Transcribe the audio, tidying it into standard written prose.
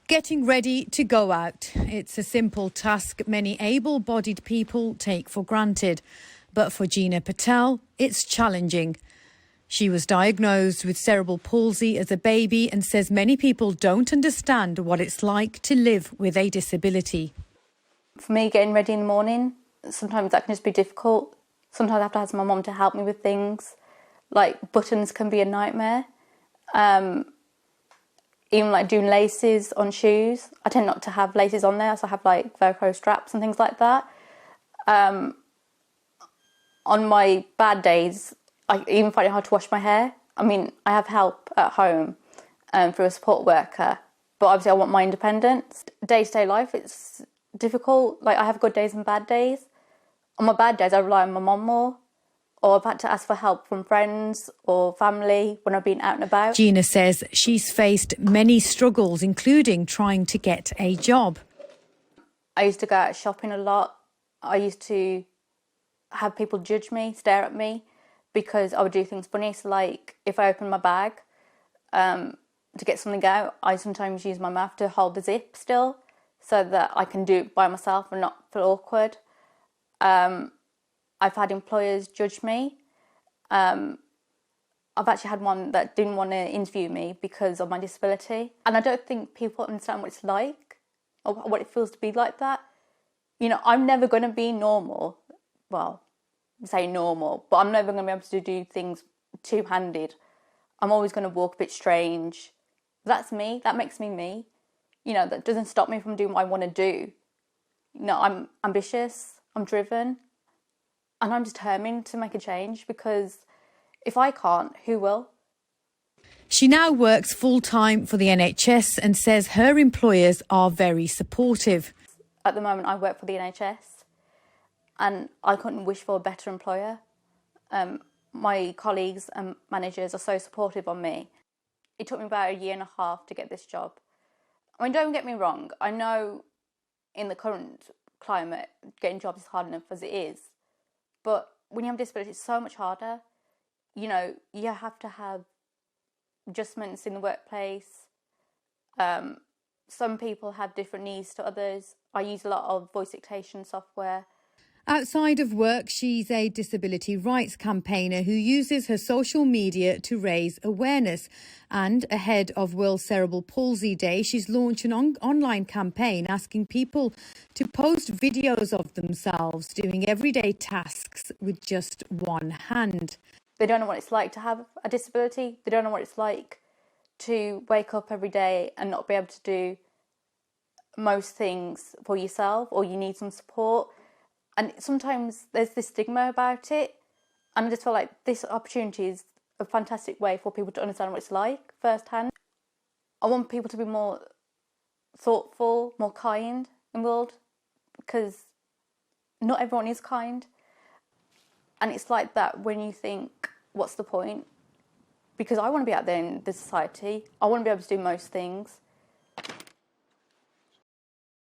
Getting ready to go out. It's a simple task many able-bodied people take for granted. But for Gina Patel, it's challenging. She was diagnosed with cerebral palsy as a baby and says many people don't understand what it's like to live with a disability. For me, getting ready in the morning, sometimes that can just be difficult. Sometimes I have to ask my mum to help me with things. Like buttons can be a nightmare. Even like doing laces on shoes. I tend not to have laces on there, so I have like Velcro straps and things like that. On my bad days, I even find it hard to wash my hair. I mean, I have help at home through a support worker, but obviously I want my independence. Day-to-day life, it's difficult. Like I have good days and bad days. On my bad days, I rely on my mum more. Or I've had to ask for help from friends or family when I've been out and about. Gina says she's faced many struggles, including trying to get a job. I used to go out shopping a lot. I used to have people judge me, stare at me, because I would do things funny. So like if I open my bag to get something out, I sometimes use my mouth to hold the zip still so that I can do it by myself and not feel awkward. I've had employers judge me. I've actually had one that didn't want to interview me because of my disability. And I don't think people understand what it's like or what it feels to be like that. You know, I'm never going to be normal. Well, say normal, but I'm never going to be able to do things two-handed. I'm always going to walk a bit strange. That's me. That makes me me. You know, that doesn't stop me from doing what I want to do. You know, I'm ambitious. I'm driven. And I'm determined to make a change because if I can't, who will? She now works full-time for the NHS and says her employers are very supportive. At the moment, I work for the NHS and I couldn't wish for a better employer. My colleagues and managers are so supportive of me. It took me about 1.5 years to get this job. I mean, don't get me wrong. I know in the current climate, getting jobs is hard enough as it is. But when you have a disability, it's so much harder. You know, you have to have adjustments in the workplace. Some people have different needs to others. I use a lot of voice dictation software. Outside of work, she's a disability rights campaigner who uses her social media to raise awareness. And ahead of World Cerebral Palsy Day, she's launched an online campaign asking people to post videos of themselves doing everyday tasks with just one hand. They don't know what it's like to have a disability. They don't know what it's like to wake up every day and not be able to do most things for yourself, or you need some support. And sometimes there's this stigma about it. And I just feel like this opportunity is a fantastic way for people to understand what it's like firsthand. I want people to be more thoughtful, more kind in the world, because not everyone is kind. And it's like that when you think, what's the point? Because I want to be out there in the society. I want to be able to do most things.